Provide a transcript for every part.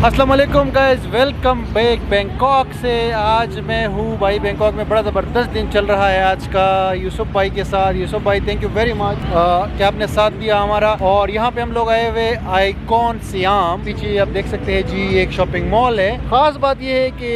अस्सलाम वालेकुम guys, welcome back Bangkok से। आज मैं हूँ भाई बैंकॉक में। बड़ा ज़बरदस्त दिन चल रहा है आज का यूसुफ भाई के साथ। यूसुफ भाई थैंक यू वेरी मच कि आपने साथ दिया हमारा। और यहाँ पे हम लोग आए हुए आइकॉन सियाम। पीछे आप देख सकते हैं जी एक शॉपिंग मॉल है। खास बात ये है कि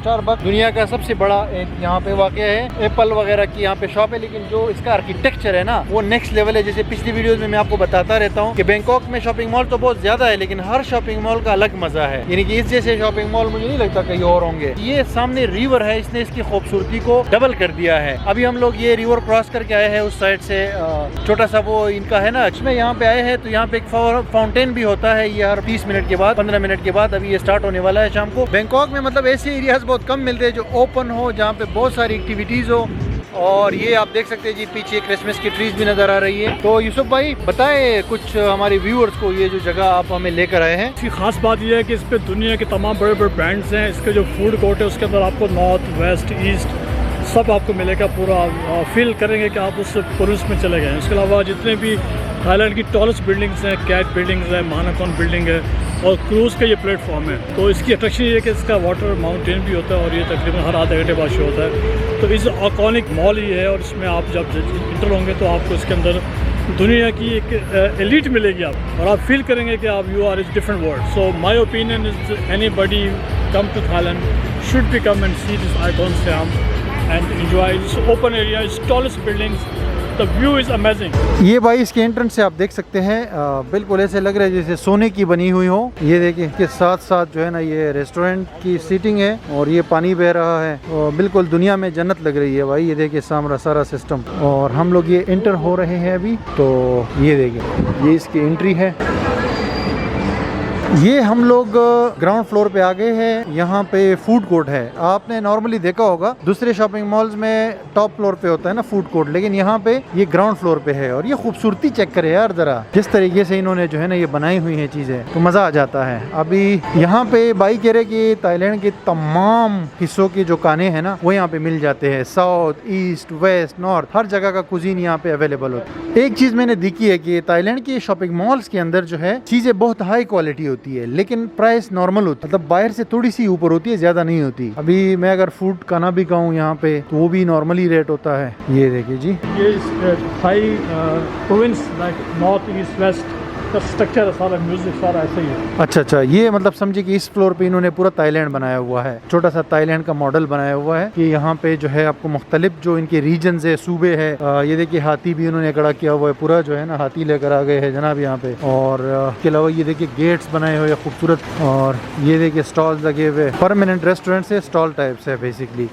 स्टारबक्स दुनिया का सबसे बड़ा एक यहाँ पे वाक़ है। एप्पल वगैरह की यहाँ पे शॉप है, लेकिन जो इसका आर्किटेक्चर है ना वो नेक्स्ट लेवल है। जैसे पिछली वीडियोज में मैं आपको बताता रहता हूँ कि बैंकॉक में शॉपिंग मॉल तो बहुत ज्यादा है, लेकिन हर शॉपिंग मॉल का अलग मजा है। यानी कि इस जैसे शॉपिंग मॉल मुझे नहीं लगता कहीं और होंगे। ये सामने रिवर है, इसने इसकी खूबसूरती को डबल कर दिया है। अभी हम लोग ये रिवर क्रॉस करके आए हैं उस साइड से। छोटा सा वो इनका है ना, इसमें यहाँ पे आए हैं तो यहाँ पे एक फाउंटेन भी होता है। ये हर 30 मिनट के बाद 15 मिनट के बाद अभी ये स्टार्ट होने वाला है शाम को। बैंकॉक में मतलब ऐसे एरियाज बहुत कम मिलते हैं जो ओपन हो, जहाँ पे बहुत सारी एक्टिविटीज हो। और ये आप देख सकते हैं जी पीछे क्रिसमस की ट्रीज भी नजर आ रही है। तो यूसुफ भाई बताएं कुछ हमारे व्यूअर्स को, ये जो जगह आप हमें लेकर आए हैं। इसकी खास बात यह है कि इस पे दुनिया के तमाम बड़े बड़े ब्रांड्स हैं। इसके जो फूड कोर्ट है उसके अंदर आपको नॉर्थ वेस्ट ईस्ट सब आपको मिलेगा। पूरा फील करेंगे कि आप उस पुरुष में चले गए हैं। इसके अलावा जितने भी थाईलैंड की टॉलेस्ट बिल्डिंग्स हैं, कैट बिल्डिंग्स है, महानाकॉन बिल्डिंग है और क्रूज़ का ये प्लेटफॉर्म है। तो इसकी अट्रैक्शन ये है कि इसका वाटर माउंटेन भी होता है और ये तकरीबन हर आधे घंटे बाद शो होता है। तो इस आइकॉनिक मॉल ही है और इसमें आप जब इंटर होंगे तो आपको इसके अंदर दुनिया की एक एलीट मिलेगी आप, और आप फील करेंगे कि आप you are is different world. So my opinion is anybody come to Thailand should be come and see this icon Siam and enjoy this open area, its tallest buildings. The view is amazing. ये भाई इसके entrance से आप देख सकते हैं, बिल्कुल ऐसे लग रहा है जैसे सोने की बनी हुई हो। ये देखिए इसके साथ साथ जो है ना ये रेस्टोरेंट की सीटिंग है और ये पानी बह रहा है और बिल्कुल दुनिया में जन्नत लग रही है भाई। ये देखिए सामने सारा सिस्टम। और हम लोग ये एंटर हो रहे हैं अभी। तो ये देखिए ये इसकी एंट्री है। ये हम लोग ग्राउंड फ्लोर पे आ गए हैं। यहाँ पे फूड कोर्ट है। आपने नॉर्मली देखा होगा दूसरे शॉपिंग मॉल्स में टॉप फ्लोर पे होता है ना फूड कोर्ट, लेकिन यहाँ पे ये ग्राउंड फ्लोर पे है। और ये खूबसूरती चेक करे यार जरा, जिस तरीके से इन्होंने जो है ना ये बनाई हुई है चीजें, तो मजा आ जाता है। अभी यहाँ पे भाई कह रहे कि थाईलैंड के तमाम हिस्सों के जो खाने हैं ना वो यहाँ पे मिल जाते हैं। साउथ ईस्ट वेस्ट नॉर्थ हर जगह का कुजीन यहाँ पे अवेलेबल होता है। एक चीज मैंने देखी है कि थाईलैंड के शॉपिंग मॉल्स के अंदर जो है चीजें बहुत हाई क्वालिटी होती है, लेकिन प्राइस नॉर्मल होती है। मतलब बाहर से थोड़ी सी ऊपर होती है, ज्यादा नहीं होती। अभी मैं अगर फूड खाना भी खाऊं यहाँ पे तो वो भी नॉर्मली रेट होता है। ये देखिए जी, ये Thai province like north east west का स्ट्रक्चर सारा म्यूजिक सारा ऐसे ही है। अच्छा, ये मतलब समझे कि इस फ्लोर पे इन्होंने पूरा थाईलैंड बनाया हुआ है। छोटा सा थाईलैंड का मॉडल बनाया हुआ है कि यहाँ पे जो है आपको मुख्तलिफ जो इनके रीजन है, सूबे है। ये देखिए हाथी भी इन्होंने खड़ा किया हुआ है। पूरा जो है ना हाथी लेकर आ गए हैं जनाब यहाँ पे। और इसके अलावा ये देखिए गेट्स बनाए हुए खूबसूरत। और ये देखिए स्टॉल्स लगे हुए। परमानेंट रेस्टोरेंट से स्टॉल टाइप से बेसिकली।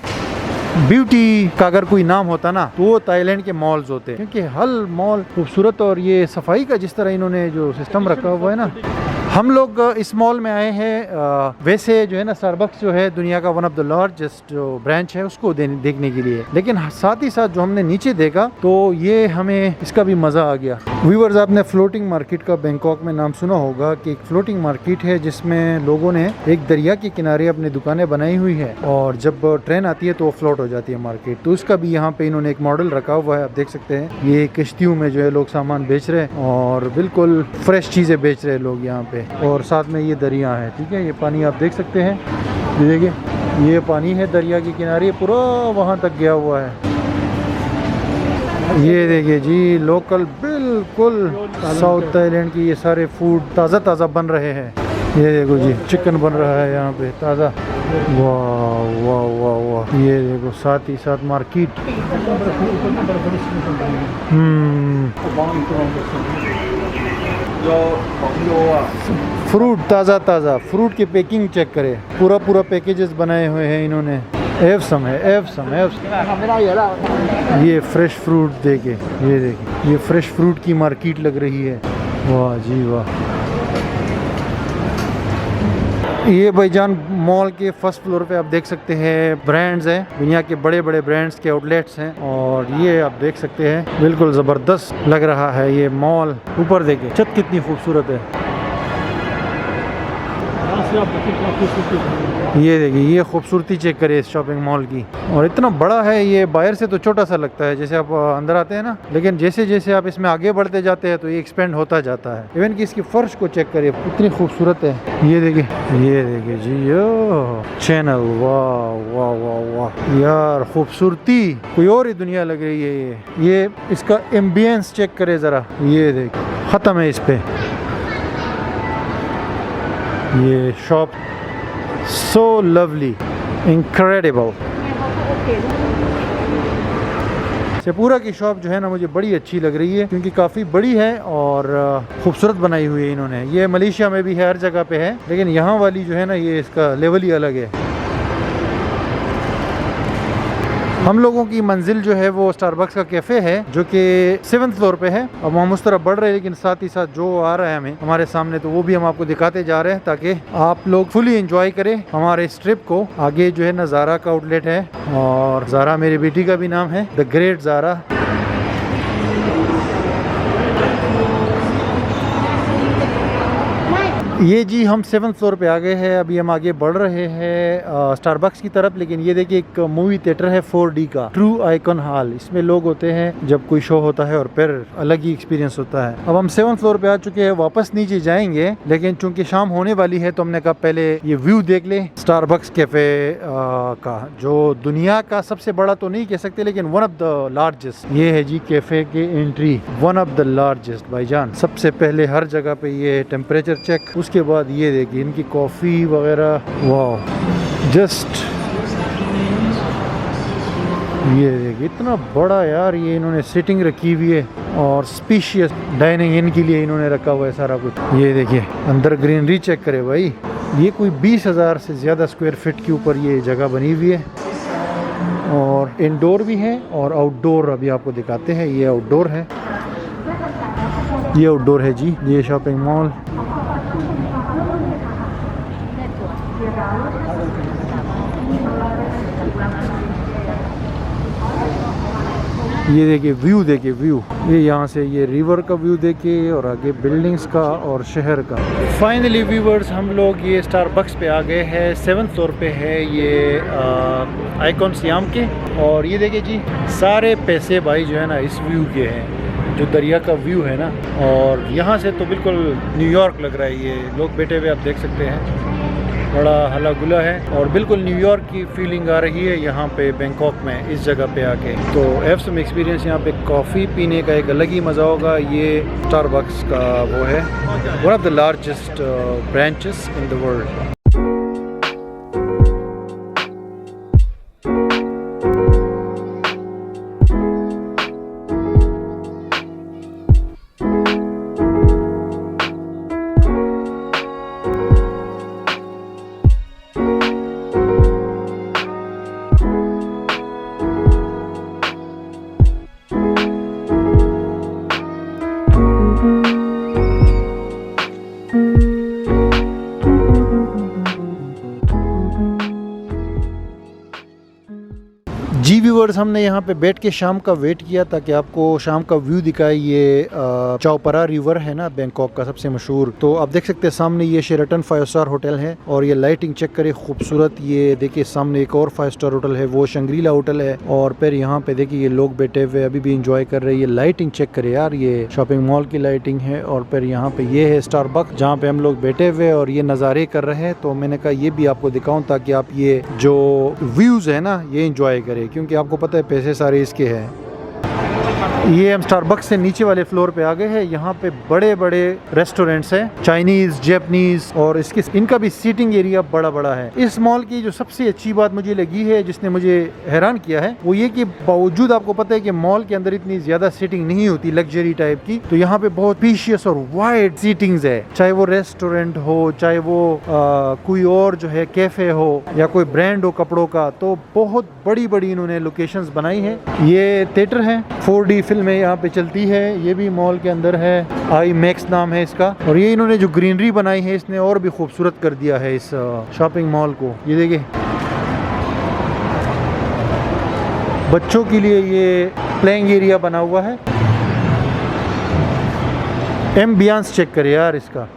ब्यूटी का अगर कोई नाम होता ना तो वो थाईलैंड के मॉल्स होते, क्योंकि हर मॉल खूबसूरत। और ये सफाई का जिस तरह इन्होंने जो सिस्टम रखा हुआ है ना। हम लोग इस मॉल में आए हैं वैसे जो है ना स्टारबक्स जो है दुनिया का वन ऑफ द लार्जेस्ट जो ब्रांच है उसको देखने के लिए, लेकिन साथ ही साथ जो हमने नीचे देखा तो ये हमें इसका भी मज़ा आ गया। व्यूअर्स, आपने फ्लोटिंग मार्केट का बैंकॉक में नाम सुना होगा कि एक फ्लोटिंग मार्केट है जिसमें लोगों ने एक दरिया के किनारे अपनी दुकानें बनाई हुई है और जब ट्रेन आती है तो वो फ्लोट हो जाती है मार्केट। तो उसका भी यहाँ पे इन्होंने एक मॉडल रखा हुआ है। आप देख सकते हैं ये किश्तियों में जो है लोग सामान बेच रहे हैं और बिल्कुल फ्रेश चीज़ें बेच रहे हैं लोग यहाँ पे। और साथ में ये दरिया है, ठीक है। ये पानी आप देख सकते हैं, देखिए ये पानी है दरिया के किनारे, पूरा वहाँ तक गया हुआ है। ये देखिए जी लोकल बिल्कुल साउथ थाईलैंड की ये सारे फूड ताज़ा ताज़ा बन रहे हैं। ये देखो जी चिकन बन रहा है यहाँ पे ताज़ा। वाह वाह वाह वाह। ये देखो साथ ही साथ मार्केट। फ्रूट ताज़ा ताज़ा फ्रूट की पैकिंग चेक करें। पूरा पैकेजेस बनाए हुए हैं इन्होंने। एवसम है एवसम। ये फ्रेश फ्रूट देखे, ये देखिए ये फ्रेश फ्रूट की मार्केट लग रही है। वाह जी वाह। ये भाईजान मॉल के फर्स्ट फ्लोर पे आप देख सकते हैं ब्रांड्स हैं, दुनिया के बड़े बड़े ब्रांड्स के आउटलेट्स हैं। और ये आप देख सकते हैं बिल्कुल ज़बरदस्त लग रहा है ये मॉल। ऊपर देखिए छत कितनी खूबसूरत है। से आप देखिए क्या खूबसूरती है। ये देखिए, ये खूबसूरती चेक करिए इस शॉपिंग मॉल की। और इतना बड़ा है, ये बाहर से तो छोटा सा लगता है जैसे आप अंदर आते हैं ना, लेकिन जैसे जैसे आप इसमें आगे बढ़ते जाते हैं तो ये एक्सपेंड होता जाता है। इवन कि इसकी फर्श को चेक करिए, इतनी खूबसूरत है। ये देखिए जी, यो चैनल, वाह वाह वाह वाह यार, खूबसूरती कोई और ही दुनिया लग रही है। ये इसका एम्बियंस चेक करे जरा, ये देखिए खत्म है इस पे। ये शॉप सो लवली, इनक्रेडिबल। से पूरा की शॉप जो है ना मुझे बड़ी अच्छी लग रही है, क्योंकि काफ़ी बड़ी है और खूबसूरत बनाई हुई है इन्होंने। ये मलेशिया में भी है, हर जगह पे है, लेकिन यहाँ वाली जो है ना ये इसका लेवल ही अलग है। हम लोगों की मंजिल जो है वो स्टारबक्स का कैफ़े है, जो कि 7th फ्लोर पे है। अब हम उस तरफ बढ़ रहे हैं, लेकिन साथ ही साथ जो आ रहा है हमें हमारे सामने, तो वो भी हम आपको दिखाते जा रहे हैं ताकि आप लोग फुली एंजॉय करें हमारे इस ट्रिप को। आगे जो है ना ज़ारा का आउटलेट है, और ज़ारा मेरी बेटी का भी नाम है, द ग्रेट ज़ारा। ये जी हम 7th फ्लोर पे आ गए हैं। अभी हम आगे बढ़ रहे हैं स्टारबक्स की तरफ, लेकिन ये देखिए एक मूवी थिएटर है 4D का, ट्रू आइकॉन हॉल। इसमें लोग होते हैं जब कोई शो होता है और फिर अलग ही एक्सपीरियंस होता है। अब हम 7th फ्लोर पे आ चुके हैं, वापस नीचे जाएंगे, लेकिन चूंकि शाम होने वाली है तो हमने कहा पहले ये व्यू देख ले स्टारबक्स कैफे का, जो दुनिया का सबसे बड़ा तो नहीं कह सकते, लेकिन वन ऑफ द लार्जेस्ट। ये है जी कैफे की entry, one of the largest भाईजान। सबसे पहले हर जगह पे ये टेम्परेचर चेक, उसके बाद ये देखिए इनकी कॉफ़ी वगैरह, वाह जस्ट ये देखिए इतना बड़ा यार। ये इन्होंने सिटिंग रखी हुई है और स्पेशियस डाइनिंग इनके लिए इन्होंने रखा हुआ है सारा कुछ। ये देखिए अंदर ग्रीनरी चेक करे भाई, ये कोई 20,000 से ज़्यादा स्क्वायर फीट के ऊपर ये जगह बनी हुई है, और इंडोर भी है और आउटडोर। अभी आपको दिखाते हैं, ये आउटडोर है, ये आउटडोर है जी ये शॉपिंग मॉल। ये देखिए व्यू, देखिए व्यू, ये यहाँ से ये रिवर का व्यू देखिए, और आगे बिल्डिंग्स का और शहर का। फाइनली व्यूवर्स, हम लोग ये स्टारबक्स पे आ गए हैं। 7th फ्लोर पे है ये आइकॉन सियाम के, और ये देखिए जी सारे पैसे भाई जो है ना इस व्यू के हैं, जो दरिया का व्यू है ना, और यहाँ से तो बिल्कुल न्यूयॉर्क लग रहा है। ये लोग बैठे हुए आप देख सकते हैं, बड़ा हला गुला है, और बिल्कुल न्यूयॉर्क की फीलिंग आ रही है यहाँ पे बैंकॉक में इस जगह पे आके। तो हैव सम एक्सपीरियंस, यहाँ पे कॉफ़ी पीने का एक अलग ही मज़ा होगा। ये स्टारबक्स का वो है, one of the largest branches in the world. जी व्यूअर्स, हमने यहाँ पे बैठ के शाम का वेट किया ताकि आपको शाम का व्यू दिखाए। ये चौपरा रिवर है ना बैंकॉक का सबसे मशहूर, तो आप देख सकते हैं सामने ये शेराटन 5 स्टार होटल है, और ये लाइटिंग चेक करें खूबसूरत। ये देखिए सामने एक और 5 स्टार होटल है, वो शंग्रीला होटल है, और फिर यहाँ पे देखिए ये लोग बैठे हुए अभी भी इंजॉय कर रहे हैं। ये लाइटिंग चेक करे यार, ये शॉपिंग मॉल की लाइटिंग है, और फिर यहाँ पे ये है स्टारबक्स जहाँ पे हम लोग बैठे हुए और ये नज़ारे कर रहे हैं। तो मैंने कहा ये भी आपको दिखाऊं ताकि आप ये जो व्यूज़ है ना ये इंजॉय करें, क्योंकि आपको पता है पैसे सारे इसके हैं। ये हम स्टारबक्स से नीचे वाले फ्लोर पे आ गए हैं। यहाँ पे बड़े बड़े रेस्टोरेंट्स हैं, चाइनीज, जापानीज, और इनका भी सीटिंग एरिया बड़ा बड़ा है। इस मॉल की जो सबसे अच्छी बात मुझे लगी है, जिसने मुझे हैरान किया है, वो ये कि बावजूद आपको पता है कि मॉल के अंदर इतनी ज्यादा सीटिंग नहीं होती लग्जरी टाइप की, तो यहाँ पे बहुत स्पेशियस और वाइड सीटिंग्स है। चाहे वो रेस्टोरेंट हो, चाहे वो कोई और जो है कैफे हो, या कोई ब्रांड हो कपड़ों का, तो बहुत बड़ी बड़ी इन्होंने लोकेशंस बनाई है। ये थिएटर है, 4D फिल्में यहाँ पे चलती है। ये भी मॉल के अंदर है, IMAX नाम है इसका, और ये इन्होंने जो ग्रीनरी बनाई है इसने और भी खूबसूरत कर दिया है इस शॉपिंग मॉल को। ये देखिए बच्चों के लिए ये प्लेइंग एरिया बना हुआ है। एम्बियंस चेक करे यार इसका।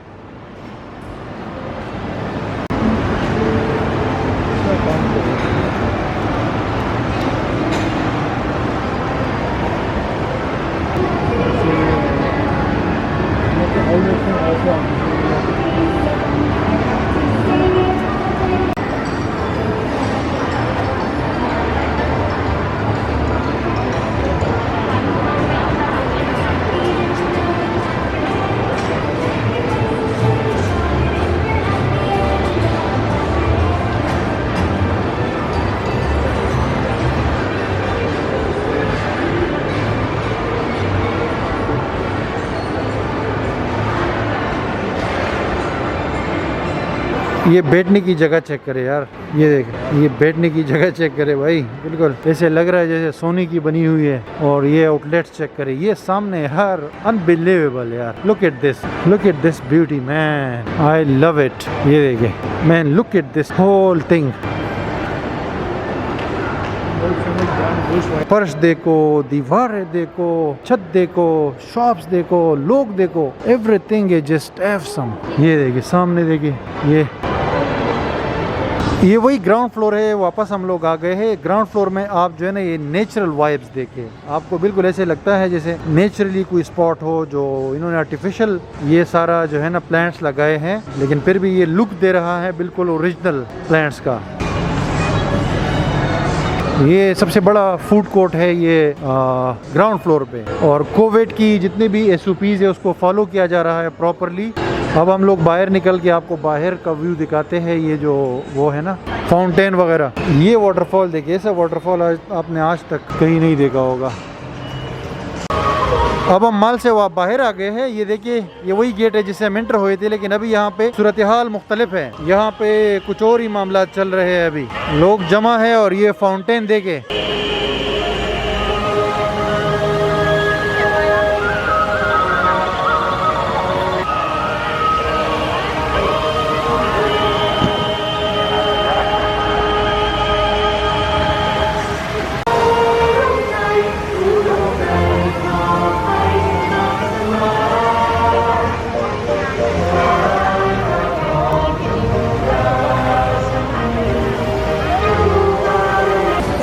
ये बैठने की जगह चेक करे यार, ये देख, ये बैठने की जगह चेक करे भाई, बिल्कुल ऐसे लग रहा है जैसे सोने की बनी हुई है। और ये आउटलेट्स चेक करे, ये सामने यार अनबिलीवेबल यार। Look at this beauty man, I love it. ये देखे man, look at this whole thing. फर्श देखो, दीवारें देखो, छत देखो, शॉप्स देखो, लोग देखो, एवरीथिंग इज जस्ट ऑसम। ये देखिए सामने, देखिए ये वही ग्राउंड फ्लोर है। वापस हम लोग आ गए हैं ग्राउंड फ्लोर में। आप जो है ना ये नेचुरल वाइब्स देखे, आपको बिल्कुल ऐसे लगता है जैसे नेचुरली कोई स्पॉट हो, जो इन्होंने आर्टिफिशियल ये सारा जो है ना प्लांट्स लगाए हैं, लेकिन फिर भी ये लुक दे रहा है बिल्कुल ओरिजिनल प्लांट्स का। ये सबसे बड़ा फूड कोर्ट है ये ग्राउंड फ्लोर पे, और कोविड की जितने भी SOPs है उसको फॉलो किया जा रहा है प्रॉपरली। अब हम लोग बाहर निकल के आपको बाहर का व्यू दिखाते हैं। ये जो वो है ना फाउंटेन वगैरह, ये वाटरफॉल देखिए, ऐसा वाटरफॉल आपने आज तक कहीं नहीं देखा होगा। अब हम मॉल से बाहर आ गए हैं। ये देखिए ये वही गेट है जिससे हम एंटर हुए थे, लेकिन अभी यहाँ पे सूरत हाल मुख्तलिफ है। यहाँ पे कुछ और ही मामला चल रहे हैं, अभी लोग जमा है। और ये फाउंटेन देखे,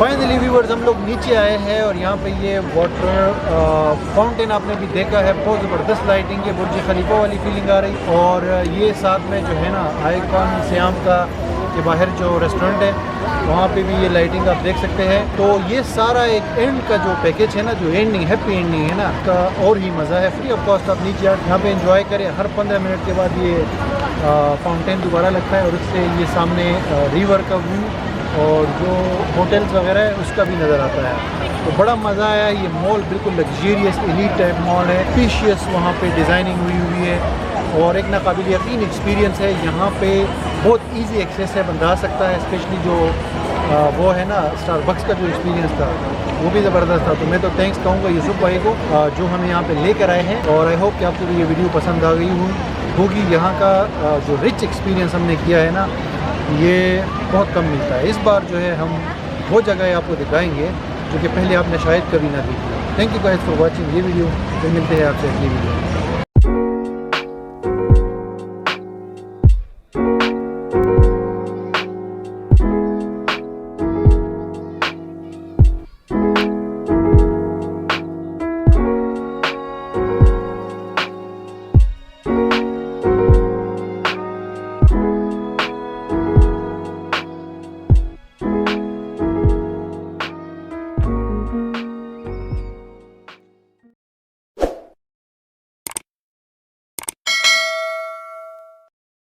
फाइनली व्यूअर्स हम लोग नीचे आए हैं। और यहाँ पे ये वाटर फाउंटेन आपने भी देखा है, बहुत ज़बरदस्त लाइटिंग है, बुर्ज खलीफा वाली फीलिंग आ रही। और ये साथ में जो है ना आइकॉन सियाम का के बाहर जो रेस्टोरेंट है, वहाँ पे भी ये लाइटिंग आप देख सकते हैं। तो ये सारा एक एंड का जो पैकेज है ना, जो एंडिंग हैप्पी एंडिंग है ना, का और ही मज़ा है। फ्री ऑफ कॉस्ट आप नीचे यहाँ पे एंजॉय करें। हर 15 मिनट के बाद ये फाउंटेन दोबारा लगता है, और उससे ये सामने रिवर का व्यू और जो होटल्स वगैरह है उसका भी नज़र आता है। तो बड़ा मज़ा आया। ये मॉल बिल्कुल लग्जरियस एलीट टाइप मॉल है, स्पेशियस वहाँ पे डिज़ाइनिंग हुई है, और एक नाकाबिल यकीन एक्सपीरियंस है। यहाँ पे बहुत इजी एक्सेस है, बंदा आ सकता है। स्पेशली जो वो है ना स्टारबक्स का जो एक्सपीरियंस था वो भी ज़बरदस्त था। तो मैं तो थैंक्स कहूँगा यूसुफ भाई को जो हमें यहाँ पे लेकर आए हैं। और आई होप कि आपको भी ये वीडियो पसंद आ गई होगी। यहाँ का जो रिच एक्सपीरियंस हमने किया है ना, ये बहुत कम मिलता है। इस बार जो है हम वो जगह आपको दिखाएंगे जो कि पहले आपने शायद कभी ना देखी। Thank you guys for watching ये वीडियो। फिर मिलते हैं आपसे अगली वीडियो।